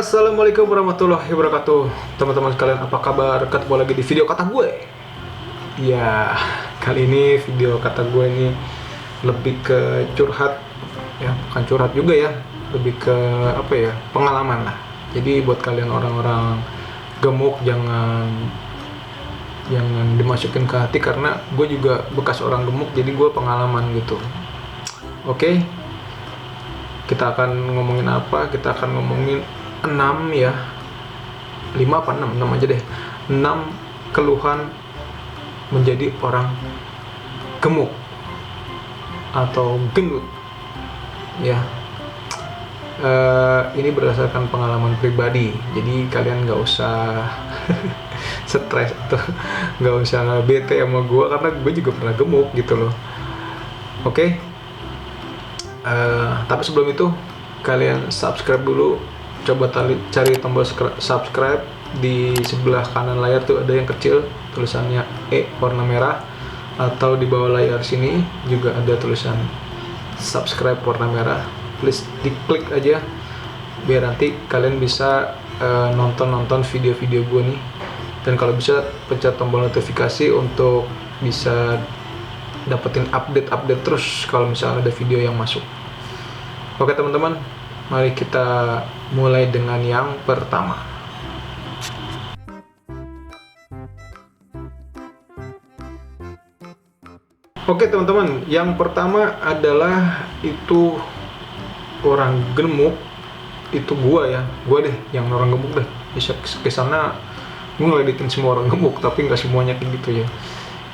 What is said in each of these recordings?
Assalamualaikum warahmatullahi wabarakatuh. Teman-teman sekalian, apa kabar? Ketemu lagi di video kata gue. Ya, kali ini video kata gue ini lebih ke curhat. Ya, bukan curhat juga ya. Lebih ke apa ya? Pengalaman lah. Jadi buat kalian orang-orang gemuk jangan dimasukin ke hati, karena gue juga bekas orang gemuk, jadi gue pengalaman gitu. Oke. Kita akan ngomongin apa? Kita akan ngomongin 6 ya, 5 apa 6 aja deh, 6 keluhan menjadi orang gemuk atau gendut ya. Ini berdasarkan pengalaman pribadi, jadi kalian nggak usah stres atau nggak usah bete sama gue, karena gue juga pernah gemuk gitu loh. Oke. Tapi sebelum itu kalian subscribe dulu. Coba cari tombol subscribe di sebelah kanan layar tuh, ada yang kecil tulisannya E warna merah, atau di bawah layar sini juga ada tulisan subscribe warna merah. Please diklik aja biar nanti kalian bisa nonton video-video gue nih, dan kalau bisa pencet tombol notifikasi untuk bisa dapetin update terus kalau misalnya ada video yang masuk. Oke teman-teman, mari kita mulai dengan yang pertama. Oke teman-teman, yang pertama adalah itu orang gemuk. Itu gua deh yang orang gemuk deh. Bisa kesana gue ngeledekin semua orang gemuk, tapi nggak semuanya kayak gitu ya.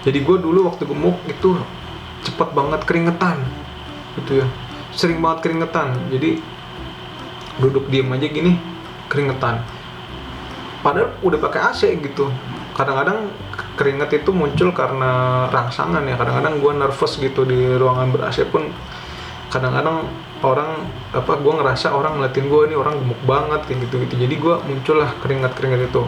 Jadi gue dulu waktu gemuk itu cepat banget keringetan gitu ya, sering banget keringetan. Jadi duduk diem aja gini keringetan, padahal udah pakai AC gitu. Kadang-kadang keringet itu muncul karena rangsangan ya, kadang-kadang gue nervous gitu di ruangan ber-AC pun. Kadang-kadang gue ngerasa orang ngeliatin gue, ini orang gemuk banget kayak gitu. Jadi gue muncullah keringat itu.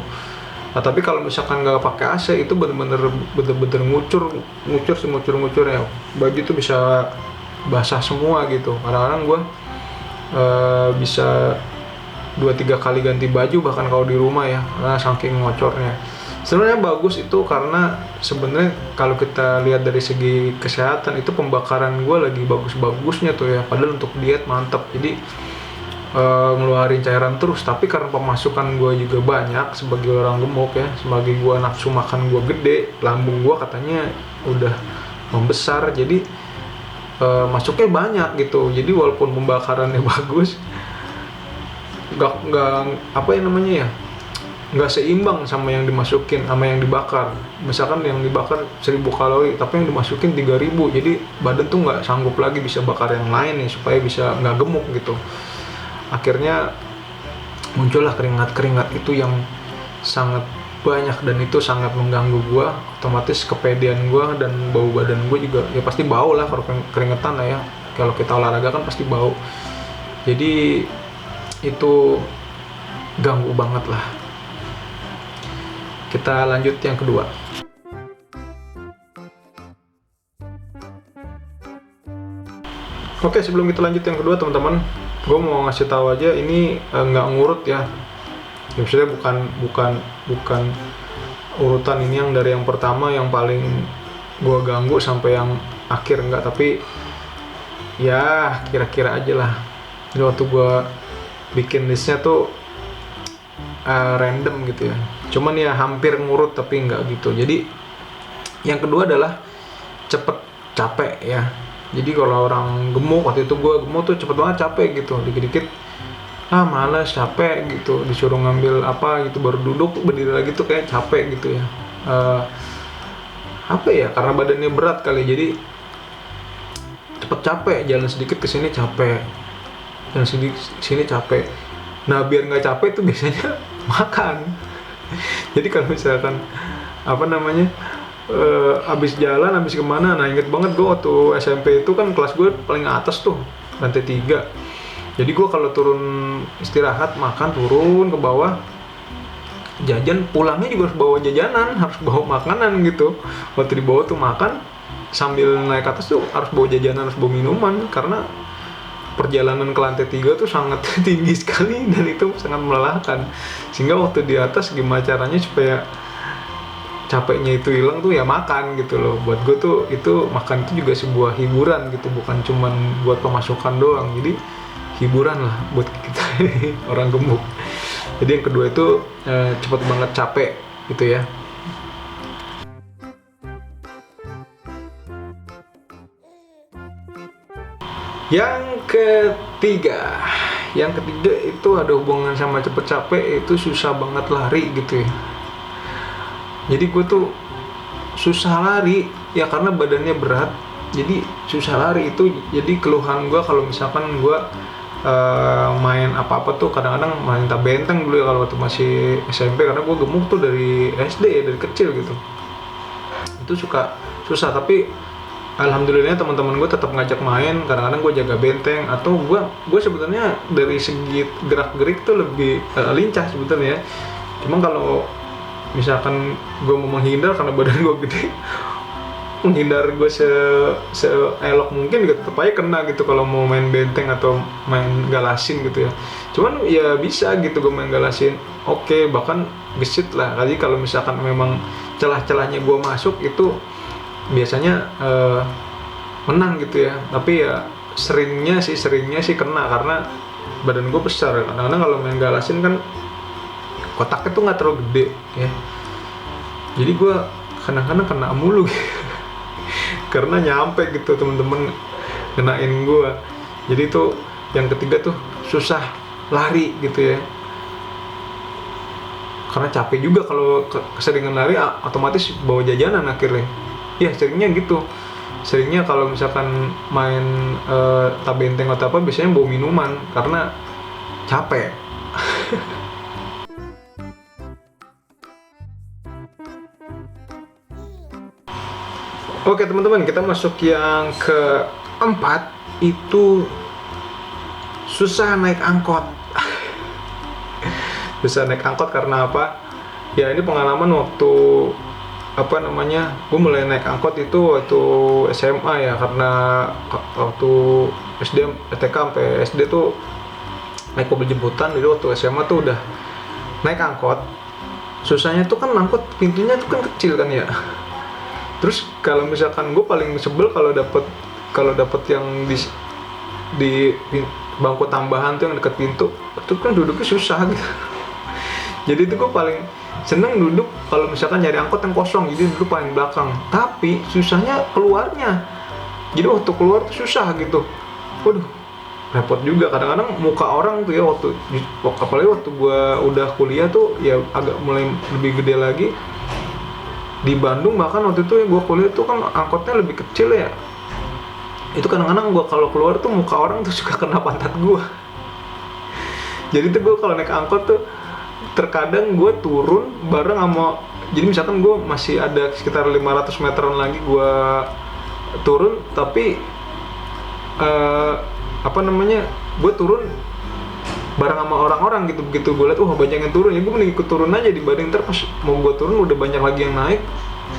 Nah, tapi kalau misalkan nggak pakai AC itu bener-bener ngucur ya, baju itu bisa basah semua gitu. Kadang-kadang gue bisa 2-3 kali ganti baju bahkan kalau di rumah ya, karena saking ngocornya. Sebenarnya bagus itu, karena sebenarnya kalau kita lihat dari segi kesehatan itu pembakaran gue lagi bagus-bagusnya tuh ya, padahal untuk diet mantap. Jadi ngeluarin cairan terus, tapi karena pemasukan gue juga banyak sebagai orang gemuk ya, sebagai gue nafsu makan gue gede, lambung gue katanya udah membesar, jadi masuknya banyak gitu. Jadi walaupun pembakarannya bagus, nggak seimbang sama yang dimasukin sama yang dibakar. Misalkan yang dibakar 1000 kalori, tapi yang dimasukin 3000, jadi badan tuh nggak sanggup lagi bisa bakar yang lain nih supaya bisa nggak gemuk gitu. Akhirnya muncullah keringat itu yang sangat banyak, dan itu sangat mengganggu gua. Otomatis kepedean gua dan bau badan gua juga ya pasti bau lah kalau keringetan lah ya. Kalau kita olahraga kan pasti bau. Jadi itu ganggu banget lah. Kita lanjut yang kedua. Oke, sebelum kita lanjut yang kedua teman-teman, gue mau ngasih tahu aja, ini nggak ngurut ya. Maksudnya bukan urutan ini yang dari yang pertama yang paling gue ganggu sampai yang akhir, enggak, tapi ya kira-kira aja lah. Jadi waktu gue bikin listnya tuh random gitu ya, cuman ya hampir ngurut tapi enggak gitu. Jadi yang kedua adalah cepet capek ya. Jadi kalau orang gemuk, waktu itu gue gemuk tuh cepet banget capek gitu, dikit-dikit malas, capek gitu, disuruh ngambil apa gitu baru duduk, berdiri lagi tuh kayak capek gitu ya. Karena badannya berat kali, jadi cepet capek, jalan sedikit kesini capek, jalan sedikit sini capek. Nah biar nggak capek tuh biasanya makan. Jadi kalau misalkan abis jalan, abis kemana, nah inget banget gue waktu SMP itu kan kelas gue paling atas tuh, lantai 3. Jadi gue kalau turun istirahat makan, turun ke bawah jajan, pulangnya juga harus bawa jajanan, harus bawa makanan gitu. Waktu di bawah tuh makan, sambil naik ke atas tuh harus bawa jajanan, harus bawa minuman, karena perjalanan ke lantai 3 tuh sangat tinggi sekali dan itu sangat melelahkan, sehingga waktu di atas gimana caranya supaya capeknya itu hilang tuh ya makan gitu loh. Buat gue tuh itu makan itu juga sebuah hiburan gitu, bukan cuman buat pemasukan doang, jadi hiburan lah buat kita orang gemuk. Jadi yang kedua itu cepet banget capek gitu ya. Yang ketiga itu ada hubungan sama cepet capek, itu susah banget lari gitu ya. Jadi gue tuh susah lari ya karena badannya berat, jadi susah lari. Itu jadi keluhan gue kalau misalkan gue main apa-apa tuh, kadang-kadang main tak benteng dulu ya kalau waktu masih SMP, karena gue gemuk tuh dari SD ya, dari kecil gitu. Itu suka susah, tapi alhamdulillah teman-teman gue tetap ngajak main. Kadang-kadang gue jaga benteng, atau gue sebenarnya dari segi gerak-gerik tuh lebih lincah sebetulnya. Cuma kalau misalkan gue mau menghindar karena badan gue gede, menghindar gue seelok mungkin gitu, tetap aja kena gitu kalau mau main benteng atau main galasin gitu ya. Cuman ya bisa gitu gue main galasin, oke, bahkan gesit lah. Kali kalau misalkan memang celah-celahnya gue masuk, itu biasanya menang gitu ya. Tapi ya seringnya sih kena karena badan gue besar. Kadang-kadang kalau main galasin kan kotaknya tuh nggak terlalu gede ya, jadi gue kadang-kadang kena mulu gitu. Karena nyampe gitu temen-temen kenain gue. Jadi tuh yang ketiga tuh susah lari gitu ya, karena capek juga. Kalau keseringan lari otomatis bawa jajanan akhirnya ya, seringnya gitu. Seringnya kalau misalkan main tak benteng atau apa, biasanya bawa minuman karena capek. Oke teman-teman, kita masuk yang keempat, itu susah naik angkot. Susah naik angkot karena apa? Ya ini pengalaman waktu gue mulai naik angkot itu waktu SMA ya, karena waktu SD, TK sampai SD tuh naik mobil jemputan. Jadi waktu SMA tuh udah naik angkot. Susahnya tuh kan angkot pintunya tuh kan kecil kan ya. Terus kalau misalkan gue paling sebel kalau dapet yang di bangku tambahan tuh yang deket pintu, itu kan duduknya susah gitu. Jadi itu gue paling seneng duduk kalau misalkan nyari angkot yang kosong, jadi duduk paling belakang. Tapi susahnya keluarnya, jadi waktu keluar tuh susah gitu. Waduh, repot juga. Kadang-kadang muka orang tuh ya, apalagi waktu gue udah kuliah tuh ya agak mulai lebih gede lagi. Di Bandung bahkan waktu itu ya gue kuliah tuh kan angkotnya lebih kecil ya. Itu kadang-kadang gue kalau keluar tuh muka orang tuh suka kena pantat gue. Jadi tuh gue kalau naik angkot tuh terkadang gue turun bareng sama, jadi misalkan gue masih ada sekitar 500 meteran lagi gue turun, tapi gue turun bareng sama orang-orang gitu. Begitu gue liat banyak yang turun, ya gue mending ikut turun aja dibanding ntar pas mau gue turun udah banyak lagi yang naik.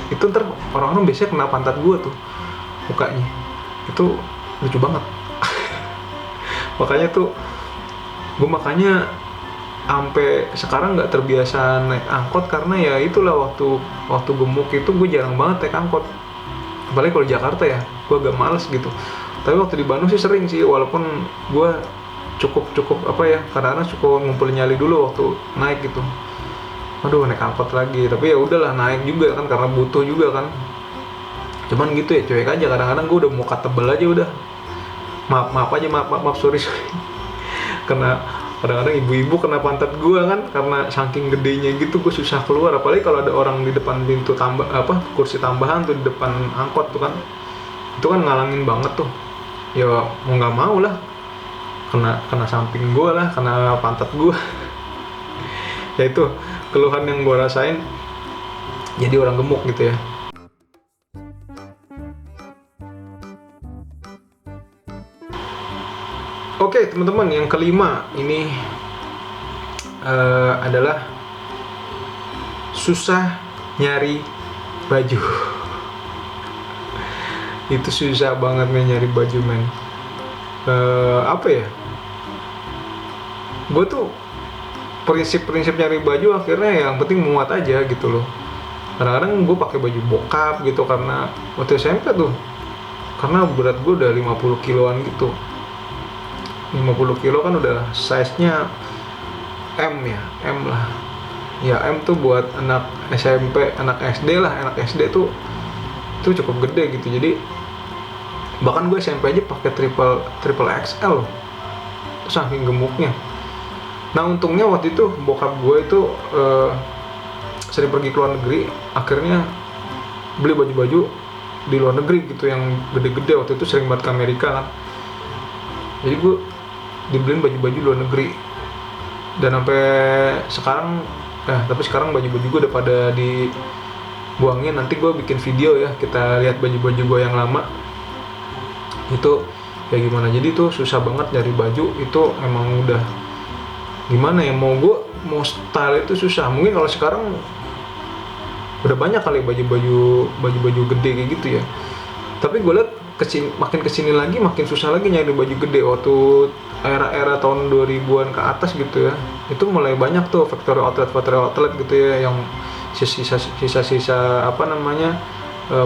Itu ntar orang-orang biasanya kena pantat gue tuh mukanya. Itu lucu banget. Makanya tuh gue sampai sekarang nggak terbiasa naik angkot, karena ya itulah waktu gemuk itu gue jarang banget naik angkot. Apalagi kalau Jakarta ya, gue agak males gitu. Tapi waktu di Bandung sih sering sih, walaupun gue cukup kadang-kadang suka ngumpulin nyali dulu waktu naik gitu. Aduh, naik angkot lagi, tapi ya udahlah naik juga kan karena butuh juga kan. Cuman gitu ya, cuek aja. Kadang-kadang gue udah muka tebel aja udah. Maaf, sorry. Karena kadang-kadang ibu-ibu kena pantat gue kan, karena saking gedenya gitu gue susah keluar. Apalagi kalau ada orang di depan pintu kursi tambahan tuh di depan angkot tuh kan, itu kan ngalangin banget tuh. Ya mau nggak mau lah, kena samping gue lah, kena pantat gue. Ya itu keluhan yang gue rasain jadi orang gemuk gitu ya. Oke teman-teman, yang kelima ini adalah susah nyari baju. Itu susah banget nyari baju men. apa ya, gue tuh prinsip nyari baju akhirnya yang penting muat aja gitu loh. Kadang-kadang gue pakai baju bokap gitu karena waktu SMP tuh, karena berat gue udah 50 kiloan gitu. 50 kilo kan udah size-nya M ya, M lah. Ya M tuh buat anak SMP, anak SD lah, anak SD tuh itu cukup gede gitu. Jadi bahkan gue SMP aja pakai triple XL loh. Itu saking gemuknya. Nah untungnya waktu itu bokap gue itu sering pergi ke luar negeri, akhirnya beli baju-baju di luar negeri gitu yang gede-gede. Waktu itu sering banget ke Amerika kan. Jadi gue dibeliin baju-baju luar negeri. Dan sampai sekarang tapi sekarang baju-baju gue udah pada dibuangin. Nanti gue bikin video ya, kita lihat baju-baju gue yang lama itu kayak gimana. Jadi tuh susah banget nyari baju, itu emang udah gimana ya, mau style itu susah. Mungkin kalau sekarang udah banyak kali baju gede kayak gitu ya, tapi gue liat makin kesini lagi makin susah lagi nyari baju gede. Waktu era tahun 2000-an ke atas gitu ya, itu mulai banyak tuh factory outlet gitu ya, yang sisa-sisa apa namanya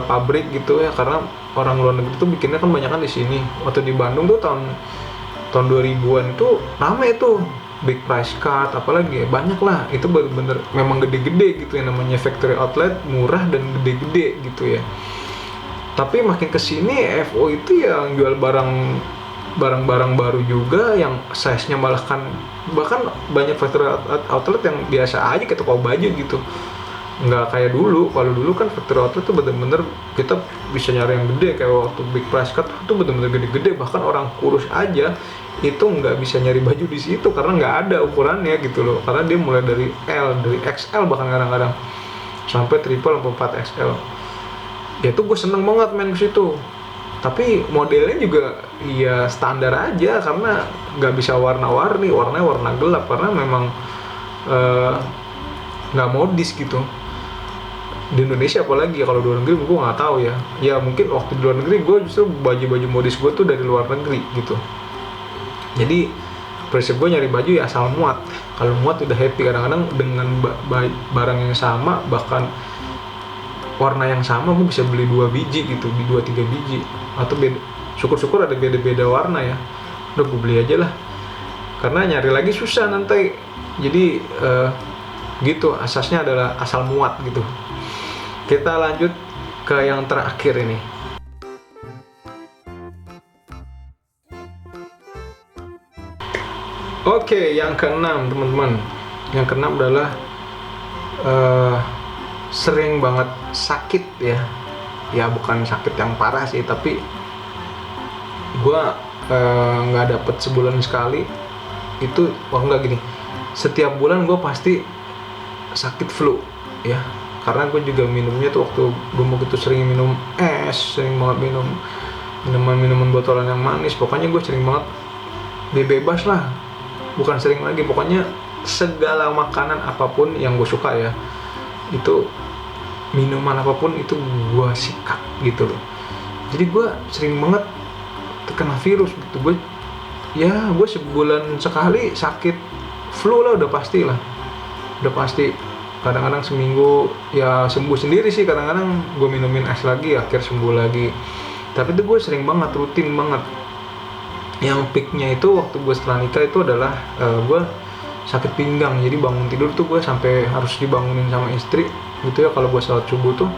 pabrik gitu ya, karena orang luar negeri tuh bikinnya kan banyak kan di sini. Waktu di Bandung tuh tahun 2000-an itu rame tuh big price cut, apalagi banyak lah. Itu bener-bener memang gede-gede gitu ya, namanya factory outlet, murah dan gede-gede gitu ya. Tapi makin kesini FO itu yang jual barang-barang baru juga, yang size-nya bahkan banyak factory outlet yang biasa aja kayak toko baju gitu, nggak kayak dulu. Kalau dulu kan factory outlet tuh bener-bener kita bisa nyari yang gede, kayak waktu big price cut tuh bener-bener gede-gede, bahkan orang kurus aja itu nggak bisa nyari baju di situ karena nggak ada ukurannya gitu loh, karena dia mulai dari L, dari XL, bahkan kadang-kadang sampai triple atau 4XL. Ya tuh gue seneng banget main ke situ. Tapi modelnya juga ya standar aja, karena nggak bisa warna-warni, warnanya warna gelap, karena memang nggak modis gitu. Di Indonesia apalagi ya, kalau di luar negeri gue nggak tahu ya. Ya mungkin waktu di luar negeri gue justru baju-baju modis gue tuh dari luar negeri gitu. Jadi prinsip gue nyari baju ya asal muat. Kalau muat udah happy. Kadang-kadang dengan barang yang sama, bahkan warna yang sama, gue bisa beli 2 biji gitu, 2-3 biji, atau syukur-syukur ada beda-beda warna ya, udah gue beli aja lah, karena nyari lagi susah nanti. Jadi gitu, asasnya adalah asal muat gitu. Kita lanjut ke yang terakhir ini. Oke, yang keenam teman-teman. Yang keenam adalah sering banget sakit ya. Ya bukan sakit yang parah sih, tapi gue nggak dapet sebulan sekali itu. Nggak gini, setiap bulan gue pasti sakit flu ya, karena gue juga minumnya tuh waktu gemuk itu sering minum es, sering banget minum minuman botolan yang manis. Pokoknya gue sering banget, bebas lah, bukan sering lagi, pokoknya segala makanan apapun yang gue suka ya, itu minuman apapun itu gue sikat gitu loh. Jadi gue sering banget terkena virus gitu. Gue sebulan sekali sakit flu lah, udah pasti. Kadang-kadang seminggu ya sembuh sendiri sih, kadang-kadang gue minumin es lagi, akhir sembuh lagi. Tapi itu gue sering banget, rutin banget. Yang peaknya itu waktu gue setelah nikah itu adalah gue sakit pinggang. Jadi bangun tidur tuh gue sampai harus dibangunin sama istri gitu ya. Kalau gue sholat subuh tuh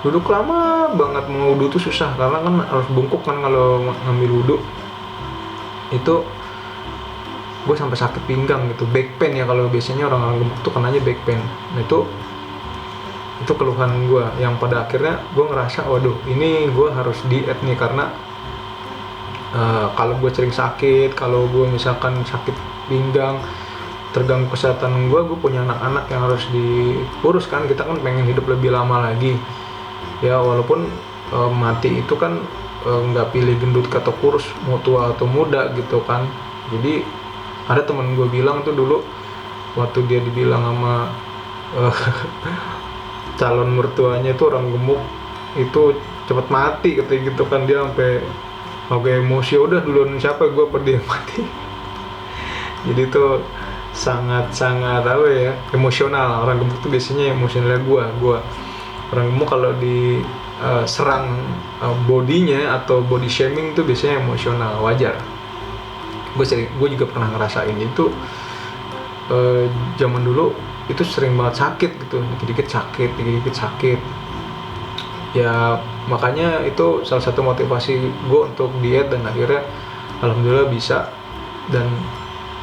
duduk lama banget, mau wudhu tuh susah karena kan harus bungkuk kan kalau ngambil wudhu. Itu gue sampai sakit pinggang gitu, back pain ya, kalau biasanya orang-orang gemuk tuh kenanya back pain. Nah itu keluhan gue yang pada akhirnya gue ngerasa waduh ini gue harus diet nih, karena kalau gue sering sakit, kalau gue misalkan sakit pinggang, terganggu kesehatan gue punya anak-anak yang harus diurus kan, kita kan pengen hidup lebih lama lagi ya, walaupun mati itu kan nggak pilih gendut atau kurus, mau tua atau muda gitu kan. Jadi ada teman gue bilang tuh dulu waktu dia dibilang sama calon mertuanya itu orang gemuk itu cepet mati katanya gitu kan, dia sampai oke emosi udah duluan siapa gue pergi mati. Jadi tuh sangat apa ya, emosional. Orang gemuk tuh biasanya emosionalnya gue orang gemuk kalau di serang bodinya atau body shaming tuh biasanya emosional, wajar. Gue juga pernah ngerasain itu. Zaman dulu itu sering banget sakit gitu, dikit-dikit sakit. Ya makanya itu salah satu motivasi gue untuk diet, dan akhirnya alhamdulillah bisa, dan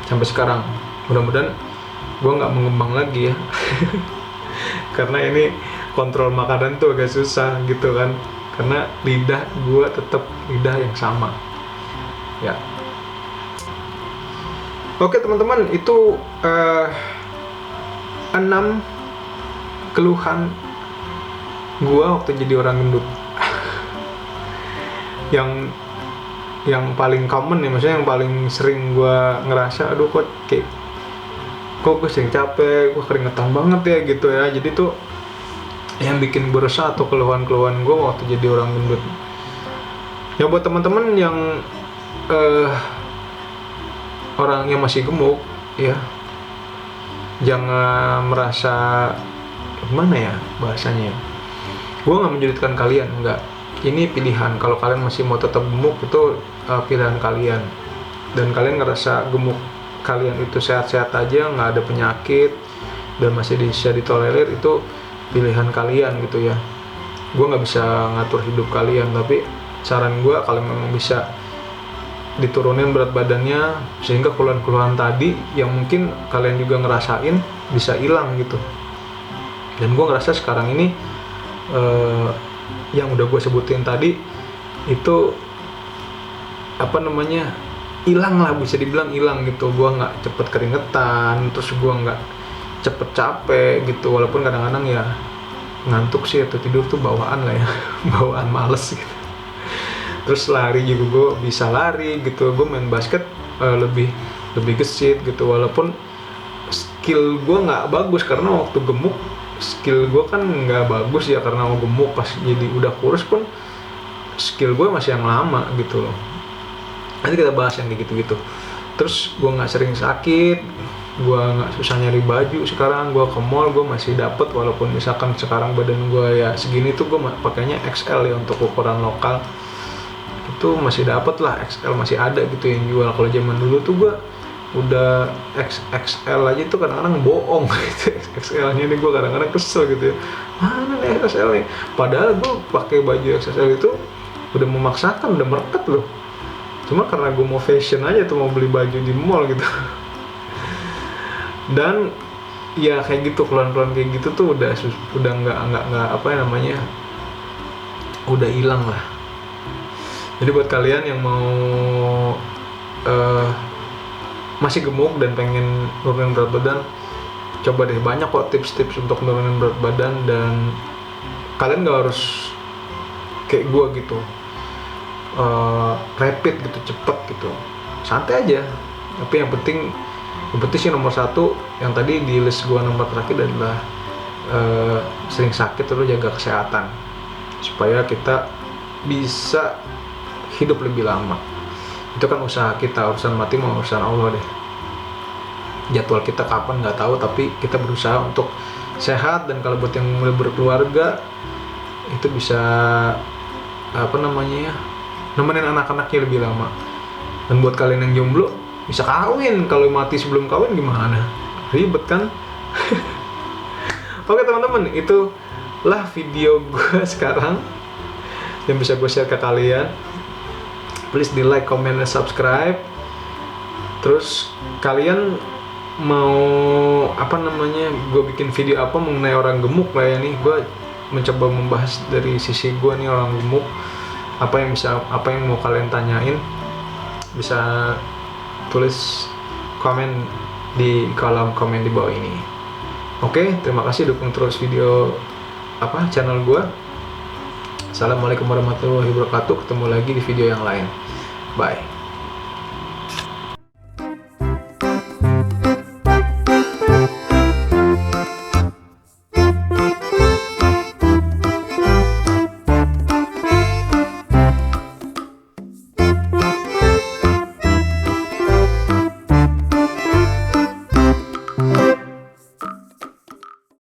sampai sekarang mudah-mudahan gue nggak mengembang lagi ya. Karena ini kontrol makanan tuh agak susah gitu kan, karena lidah gue tetap lidah yang sama ya. Oke teman-teman, itu 6 keluhan gua waktu jadi orang gendut. yang paling common nih, maksudnya yang paling sering gua ngerasa, aduh kok gue sering capek, gue keringetan banget ya gitu ya. Jadi tuh yang bikin berusaha atau keluhan-keluhan gue waktu jadi orang gendut. Ya buat teman-teman yang orang yang masih gemuk ya, jangan merasa gimana ya bahasanya. Gue nggak menyudutkan kalian, nggak. Ini pilihan. Kalau kalian masih mau tetap gemuk itu pilihan kalian. Dan kalian ngerasa gemuk kalian itu sehat-sehat aja, nggak ada penyakit dan masih bisa ditolerir, itu pilihan kalian gitu ya. Gue nggak bisa ngatur hidup kalian, tapi saran gue kalau memang bisa diturunin berat badannya sehingga keluhan-keluhan tadi yang mungkin kalian juga ngerasain bisa hilang gitu. Dan gue ngerasa sekarang ini yang udah gue sebutin tadi itu hilang lah, bisa dibilang hilang gitu. Gue nggak cepet keringetan, terus gue nggak cepet capek gitu, walaupun kadang-kadang ya ngantuk sih atau tidur tuh bawaan lah ya. Bawaan males gitu. Terus lari juga gue bisa lari gitu, gue main basket lebih gesit gitu, walaupun skill gue nggak bagus karena waktu gemuk skill gue kan nggak bagus ya, karena mau gemuk. Pas jadi udah kurus pun skill gue masih yang lama gitu loh. Nanti kita bahas yang kayak gitu-gitu. Terus gue nggak sering sakit, gue nggak susah nyari baju. Sekarang gue ke mall gue masih dapet, walaupun misalkan sekarang badan gue ya segini tuh gue pakainya XL ya untuk ukuran lokal. Itu masih dapet lah, XL masih ada gitu yang jual. Kalau zaman dulu tuh gue udah XL aja tuh kadang-kadang bohong gitu. XL nya ini gue kadang-kadang kesel gitu ya, mana nih XL nih, padahal gue pakai baju XL itu udah memaksakan, udah mereket loh, cuma karena gue mau fashion aja tuh, mau beli baju di mall gitu. Dan ya kayak gitu, keluhan-keluhan kayak gitu tuh udah nggak apa ya namanya, udah hilang lah. Jadi buat kalian yang mau masih gemuk dan pengen nurunin berat badan, coba deh, banyak kok tips-tips untuk nurunin berat badan. Dan kalian gak harus kayak gue gitu rapid gitu, cepet gitu, santai aja. Tapi yang penting sih nomor 1 yang tadi di list gue nomor terakhir adalah sering sakit, terus jaga kesehatan supaya kita bisa hidup lebih lama. Itu kan usaha kita, urusan mati mau urusan Allah deh. Jadwal kita kapan nggak tahu, tapi kita berusaha untuk sehat. Dan kalau buat yang mulai berkeluarga itu bisa nemenin anak-anaknya lebih lama. Dan buat kalian yang jomblo bisa kawin, kalau mati sebelum kawin gimana? Ribet kan? Oke teman-teman, itulah video gue sekarang yang bisa gue share ke kalian. Please di like, comment, dan subscribe. Terus kalian mau gue bikin video apa mengenai orang gemuk lah ya nih. Gue mencoba membahas dari sisi gue nih, orang gemuk. Apa yang mau kalian tanyain, bisa tulis komen di kolom komen di bawah ini. Oke, terima kasih, dukung terus video channel gue. Assalamualaikum warahmatullahi wabarakatuh. Ketemu lagi di video yang lain. Bye.